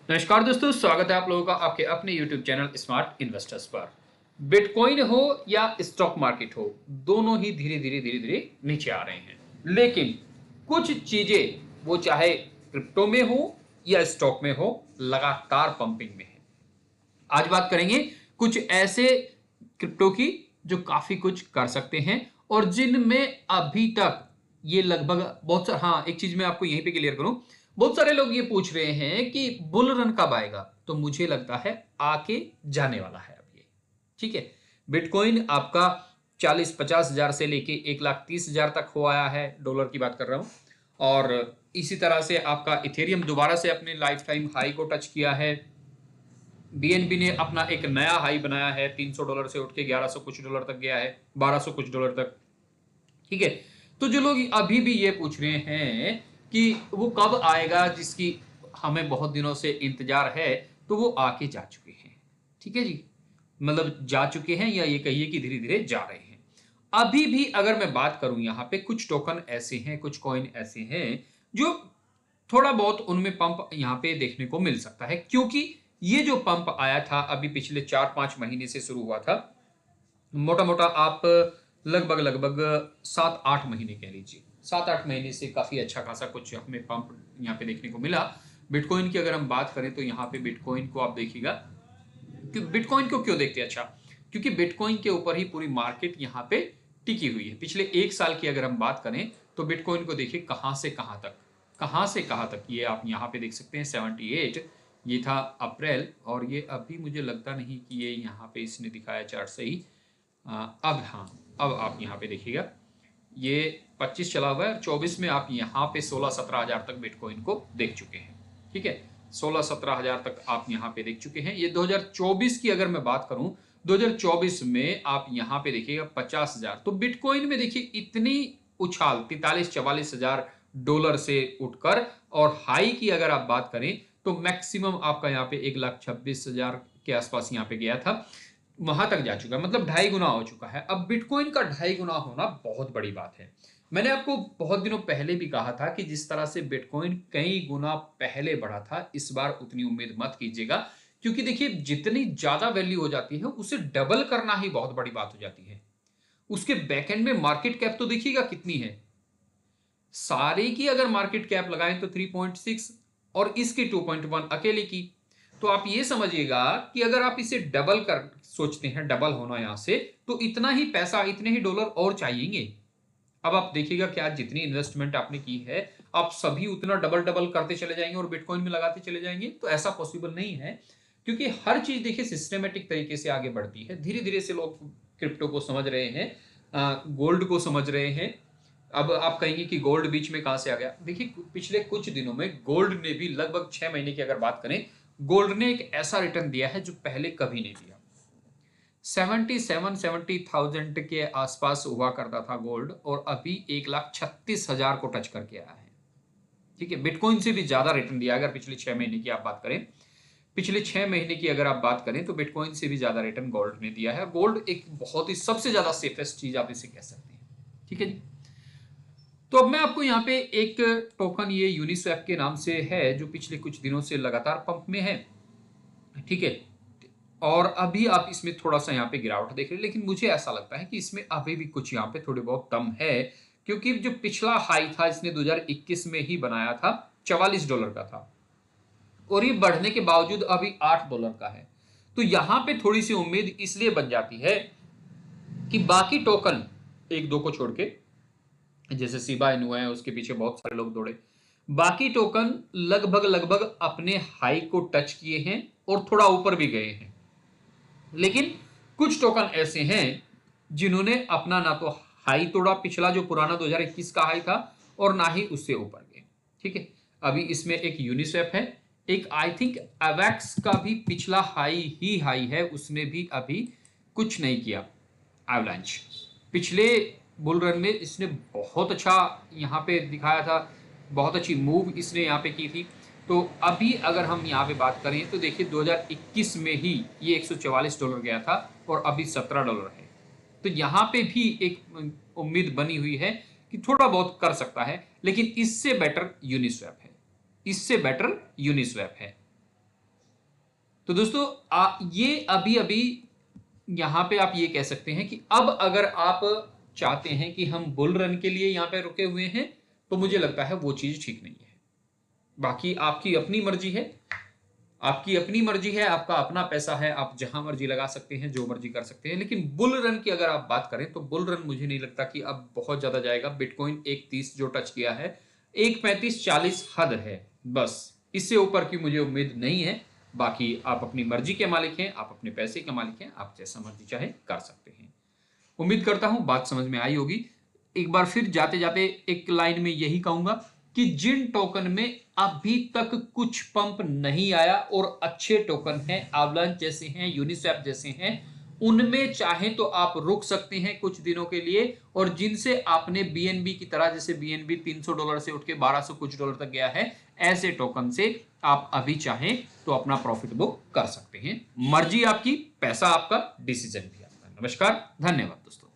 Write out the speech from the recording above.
नमस्कार दोस्तों, स्वागत है आप लोगों का आपके अपने YouTube चैनल स्मार्ट इन्वेस्टर्स पर। बिटकॉइन हो या स्टॉक मार्केट हो, दोनों ही धीरे धीरे नीचे आ रहे हैं। लेकिन कुछ चीजें, वो चाहे क्रिप्टो में हो या स्टॉक में हो, लगातार पंपिंग में है। आज बात करेंगे कुछ ऐसे क्रिप्टो की जो काफी कुछ कर सकते हैं और जिनमें अभी तक ये लगभग बहुत सारा। हाँ, एक चीज मैं आपको यहीं पे क्लियर करूं। बहुत सारे लोग ये पूछ रहे हैं कि बुल रन कब आएगा, तो मुझे लगता है आके जाने वाला है अब ये। ठीक है। बिटकॉइन आपका 40-50 हजार से लेके 1,30,000 तक हो आया है, डॉलर की बात कर रहा हूं। और इसी तरह से आपका इथेरियम दोबारा से अपने लाइफ टाइम हाई को टच किया है। बीएनबी ने अपना एक नया हाई बनाया है, $300 से उठ के 1100 कुछ डॉलर तक गया है, 1200 कुछ डॉलर तक। ठीक है। तो जो लोग अभी भी ये पूछ रहे हैं कि वो कब आएगा, जिसकी हमें बहुत दिनों से इंतजार है, तो वो आके जा चुके हैं। ठीक है जी। मतलब जा चुके हैं, या ये कहिए कि धीरे धीरे जा रहे हैं। अभी भी अगर मैं बात करूं, यहाँ पे कुछ टोकन ऐसे हैं, कुछ कॉइन ऐसे हैं जो थोड़ा बहुत उनमें पंप यहाँ पे देखने को मिल सकता है, क्योंकि ये जो पंप आया था अभी पिछले 4-5 महीने से शुरू हुआ था। मोटा मोटा आप लगभग लगभग 7-8 महीने कह लीजिए, 7-8 महीने से काफी अच्छा खासा कुछ हमें पंप यहाँ पे देखने को मिला। बिटकॉइन की अगर हम बात करें तो यहाँ पे बिटकॉइन को आप देखिएगा कि बिटकॉइन को क्यों देखते हैं, अच्छा, क्योंकि बिटकॉइन के ऊपर ही पूरी मार्केट यहाँ पे टिकी हुई है। पिछले एक साल की अगर हम बात करें तो बिटकॉइन को देखिए कहां से कहां तक, कहां से कहां तक, ये आप यहाँ पे देख सकते हैं 78। ये था अप्रैल, और ये अभी मुझे लगता नहीं कि ये यहाँ पे इसने दिखाया चार्ट सही। अब हाँ, अब आप यहाँ पे देखिएगा, ये 25 चला हुआ है और 24 में आप यहाँ पे 16-17 हजार तक बिटकॉइन को देख चुके हैं। ठीक है। 16-17 हजार तक आप यहाँ पे देख चुके हैं। ये 2024 की अगर मैं बात करूं, 2024 में आप यहाँ पे देखिएगा 50 हजार। तो बिटकॉइन में देखिए इतनी उछाल 43-44 हजार डॉलर से उठकर, और हाई की अगर आप बात करें तो मैक्सिमम आपका यहाँ पे 1,26,000 के आसपास यहाँ पे गया था, वहां तक जा चुका है। मतलब 2.5 गुना हो चुका है। अब बिटकॉइन का 2.5 गुना होना बहुत बड़ी बात है। मैंने आपको बहुत दिनों पहले भी कहा था कि जिस तरह से बिटकॉइन कई गुना पहले बढ़ा था, इस बार उतनी उम्मीद मत कीजिएगा, क्योंकि देखिए जितनी ज्यादा वैल्यू हो जाती है उसे डबल करना ही बहुत बड़ी बात हो जाती है। उसके बैकएंड में मार्केट कैप तो देखिएगा कितनी है। सारे की अगर मार्केट कैप लगाएं तो 3.6, और इसकी 2.1 अकेले की। तो आप ये समझिएगा कि अगर आप इसे डबल कर सोचते हैं, डबल होना यहां से, तो इतना ही पैसा, इतने ही डॉलर और चाहिएंगे। अब आप देखिएगा कि आज जितनी इन्वेस्टमेंट आपने की है, आप सभी उतना डबल डबल करते चले जाएंगे और बिटकॉइन में लगाते चले जाएंगे, तो ऐसा पॉसिबल नहीं है। क्योंकि हर चीज देखिए सिस्टमेटिक तरीके से आगे बढ़ती है। धीरे धीरे से लोग क्रिप्टो को समझ रहे हैं, गोल्ड को समझ रहे हैं। अब आप कहेंगे कि गोल्ड बीच में कहां से आ गया। देखिए पिछले कुछ दिनों में गोल्ड ने भी लगभग 6 महीने की अगर बात करें, गोल्ड ने एक ऐसा रिटर्न दिया है जो पहले कभी नहीं दिया। 77-70,000 के आसपास हुआ करता था गोल्ड, और अभी 1,36,000 को टच करके आया है। ठीक है। बिटकॉइन से भी ज्यादा रिटर्न दिया अगर पिछले 6 महीने की आप बात करें। पिछले 6 महीने की अगर आप बात करें तो बिटकॉइन से भी ज्यादा रिटर्न गोल्ड ने दिया है। गोल्ड एक बहुत ही सबसे ज्यादा सेफेस्ट चीज आप इसे कह सकते हैं। ठीक है जी। तो अब मैं आपको यहाँ पे एक टोकन, ये यूनिस्वैप के नाम से है, जो पिछले कुछ दिनों से लगातार पंप में है। ठीक है। और अभी आप इसमें थोड़ा सा यहाँ पे गिरावट देख रहे हैं, लेकिन मुझे ऐसा लगता है कि इसमें अभी भी कुछ यहाँ पे थोड़े बहुत दम है। क्योंकि जो पिछला हाई था इसने 2021 में ही बनाया था, $44 का था, और ये बढ़ने के बावजूद अभी $8 का है। तो यहां पे थोड़ी सी उम्मीद इसलिए बन जाती है कि बाकी टोकन, एक दो को छोड़ के, जैसे शिबा इनू है, उसके पीछे बहुत सारे लोग दौड़े, बाकी टोकन लगभग लगभग अपने हाई को टच किए हैं और थोड़ा ऊपर भी गए हैं। लेकिन कुछ टोकन ऐसे हैं जिन्होंने अपना ना तो हाई तोड़ा, पिछला जो पुराना 2021 का हाई था, और ना ही उससे ऊपर गए। ठीक है। अभी इसमें एक यूनिस्वेप है, एक आई थिंक अवैक्स का भी पिछला हाई ही हाई है, उसने भी अभी कुछ नहीं किया। एवलांच पिछले बुल रन में इसने बहुत अच्छा यहाँ पे दिखाया था, बहुत अच्छी मूव इसने यहाँ पे की थी। तो अभी अगर हम यहाँ पे बात करें तो देखिए 2021 में ही ये $144 गया था, और अभी $17 है। तो यहाँ पे भी एक उम्मीद बनी हुई है कि थोड़ा बहुत कर सकता है, लेकिन इससे बेटर यूनिस्वैप है, इससे बेटर यूनिस्वैप है। तो दोस्तों ये अभी अभी यहां पे आप ये कह सकते हैं कि अब अगर आप चाहते हैं कि हम बुल रन के लिए यहां पे रुके हुए हैं, तो मुझे लगता है वो चीज ठीक नहीं है। बाकी आपकी अपनी मर्जी है, आपकी अपनी मर्जी है, आपका अपना पैसा है, आप जहां मर्जी लगा सकते हैं, जो मर्जी कर सकते हैं। लेकिन बुल रन की अगर आप बात करें तो बुल रन मुझे नहीं लगता कि अब बहुत ज्यादा जाएगा। बिटकॉइन 1.30 जो टच किया है, 1.35-40 हद है, बस इससे ऊपर की मुझे उम्मीद नहीं है। बाकी आप अपनी मर्जी के मालिक हैं, आप अपने पैसे के मालिक हैं, आप जैसा मर्जी चाहे कर सकते हैं। उम्मीद करता हूं बात समझ में आई होगी। एक बार फिर जाते जाते एक लाइन में यही कहूंगा कि जिन टोकन में अभी तक कुछ पंप नहीं आया और अच्छे टोकन हैं, एवलांच जैसे हैं, यूनिस्वैप जैसे हैं, उनमें चाहे तो आप रुक सकते हैं कुछ दिनों के लिए। और जिनसे आपने बीएनबी की तरह, जैसे बीएनबी $300 से उठ के $1200 कुछ डॉलर तक गया है, ऐसे टोकन से आप अभी चाहें तो अपना प्रॉफिट बुक कर सकते हैं। मर्जी आपकी, पैसा आपका, डिसीजन भी आपका। नमस्कार, धन्यवाद दोस्तों।